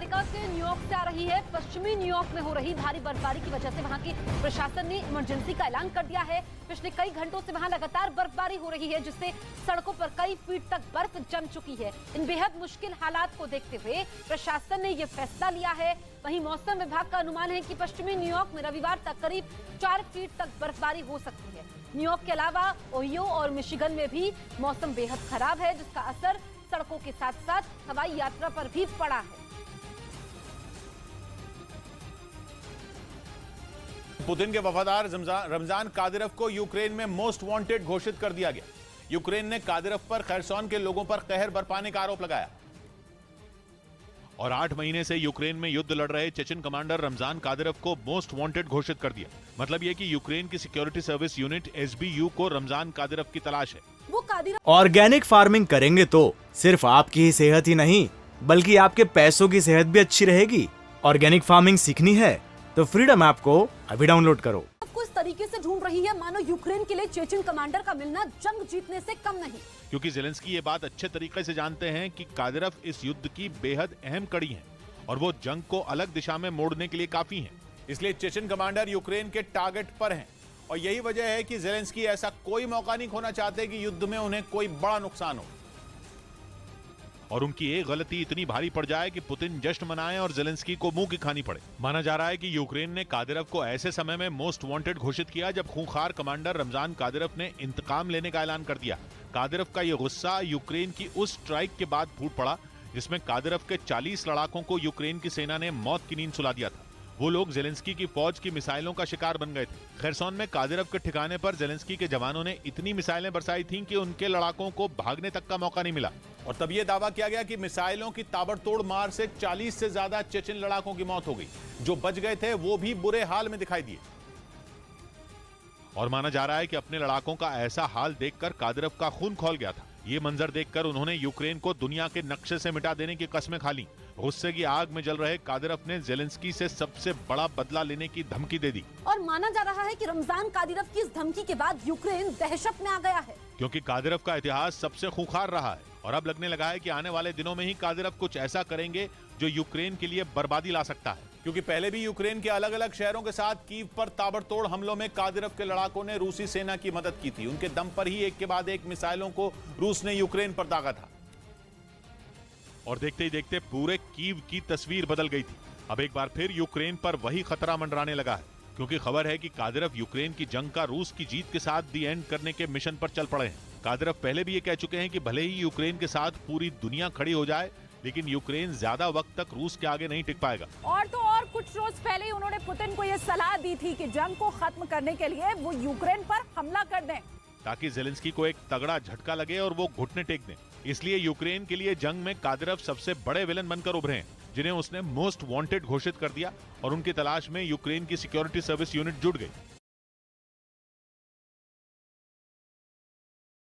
America से New York से आ रही है। पश्चिमी न्यूयॉर्क में हो रही भारी बर्फबारी की वजह से वहां की प्रशासन ने इमरजेंसी का ऐलान कर दिया है। पिछले कई घंटों से वहां लगातार बर्फबारी हो रही है, जिससे सड़कों पर कई फीट तक बर्फ जम चुकी है। इन बेहद मुश्किल हालात को देखते हुए प्रशासन ने ये फैसला लिया है। वहीं मौसम विभाग का अनुमान है कि पश्चिमी न्यूयॉर्क में रविवार तक करीब 4 फीट तक बर्फबारी हो सकती है। न्यूयॉर्क के अलावा ओहियो और मिशिगन में भी मौसम बेहद खराब है, जिसका असर सड़कों के साथ साथ हवाई यात्रा पर भी पड़ा है। पुतिन के वफादार रमजान कादिरोव को यूक्रेन में मोस्ट वांटेड घोषित कर दिया गया। यूक्रेन ने कादिरोव पर खैरसोन के लोगों पर कहर बरपाने का आरोप लगाया। और 8 महीने से यूक्रेन में युद्ध लड़ रहे चेचन कमांडर रमजान कादिरोव को मोस्ट वांटेड घोषित कर दिया। मतलब यह कि यूक्रेन की सिक्योरिटी सर्विस यूनिट एसबीयू को रमजान कादिरोव की तलाश है। वो कादिरोव ऑर्गेनिक फार्मिंग करेंगे तो सिर्फ आपकी ही सेहत ही नहीं, बल्कि आपके पैसों की सेहत भी अच्छी रहेगी। ऑर्गेनिक फार्मिंग सीखनी है तो फ्रीडम ऐप को अभी डाउनलोड करो। इस तरीके से ढूंढ रही है मानो यूक्रेन के लिए चेचन कमांडर का मिलना जंग जीतने से कम नहीं। क्योंकि ज़ेलेंस्की ये बात अच्छे तरीके से जानते हैं कि कादिरोव इस युद्ध की बेहद अहम कड़ी है और वो जंग को अलग दिशा में मोड़ने के लिए काफी हैं। इसलिए चेचन कमांडर यूक्रेन के टारगेट पर हैं और यही वजह है कि ज़ेलेंस्की ऐसा कोई मौका नहीं खोना चाहते कि युद्ध में उन्हें कोई बड़ा नुकसान हो और उनकी एक गलती इतनी भारी पड़ जाए कि पुतिन जश्न मनाए और ज़ेलेंस्की को मुंह की खानी पड़े। माना जा रहा है कि यूक्रेन ने कादिरोव को ऐसे समय में मोस्ट वांटेड घोषित किया जब खूंखार कमांडर रमजान कादिरोव ने इंतकाम लेने का ऐलान कर दिया। कादिरोव का यह गुस्सा यूक्रेन की उस स्ट्राइक के बाद फूट पड़ा जिसमें कादिरोव के 40 लड़ाकों को यूक्रेन की सेना ने मौत की नींद सुला दिया था। वो लोग ज़ेलेंस्की की फौज की मिसाइलों का शिकार बन गए थे। खैरसोन में कादिरोव के ठिकाने पर ज़ेलेंस्की के जवानों ने इतनी मिसाइलें बरसाई थीं कि उनके लड़ाकों को भागने तक का मौका नहीं मिला और तब ये दावा किया गया कि मिसाइलों की ताबड़तोड़ मार से 40 से ज्यादा चेचन लड़ाकों की मौत हो गई। जो बच गए थे वो भी बुरे हाल में दिखाई दिए और माना जा रहा है कि अपने लड़ाकों का ऐसा हाल देखकर कादिरोव का खून खौल गया था। ये मंजर देखकर उन्होंने यूक्रेन को दुनिया के नक्शे से मिटा देने की कस्में खा ली। गुस्से की आग में जल रहे कादिरोव ने ज़ेलेंस्की से सबसे बड़ा बदला लेने की धमकी दे दी और माना जा रहा है कि रमजान कादिरोव की इस धमकी के बाद यूक्रेन दहशत में आ गया है, क्योंकि कादिरोव का इतिहास सबसे खूंखार रहा है और अब लगने लगा है कि आने वाले दिनों में ही कादिरोव कुछ ऐसा करेंगे जो यूक्रेन के लिए बर्बादी ला सकता है। क्योंकि पहले भी यूक्रेन के अलग अलग शहरों के साथ कीव पर ताबड़तोड़ हमलों में कादिरोव के लड़ाकों ने रूसी सेना की मदद की थी। उनके दम पर ही एक के बाद एक मिसाइलों को रूस ने यूक्रेन पर दागा था और देखते ही देखते पूरे कीव की तस्वीर बदल गई थी। अब एक बार फिर यूक्रेन पर वही खतरा मंडराने लगा है, क्योंकि खबर है कि कादिरोव यूक्रेन की जंग का रूस की जीत के साथ दी एंड करने के मिशन पर चल पड़े हैं। कादिरोव पहले भी ये कह चुके हैं कि भले ही यूक्रेन के साथ पूरी दुनिया खड़ी हो जाए, लेकिन यूक्रेन ज्यादा वक्त तक रूस के आगे नहीं टिक पाएगा। और तो और कुछ रोज पहले ही उन्होंने पुतिन को यह सलाह दी थी कि जंग को खत्म करने के लिए वो यूक्रेन पर हमला कर दें, ताकि ज़ेलेंस्की को एक तगड़ा झटका लगे और वो घुटने टेक दें। इसलिए यूक्रेन के लिए जंग में कादिरोव सबसे बड़े विलन बनकर उभरे हैं, जिन्हें उसने मोस्ट वांटेड घोषित कर दिया और उनकी तलाश में यूक्रेन की सिक्योरिटी सर्विस यूनिट जुट गई।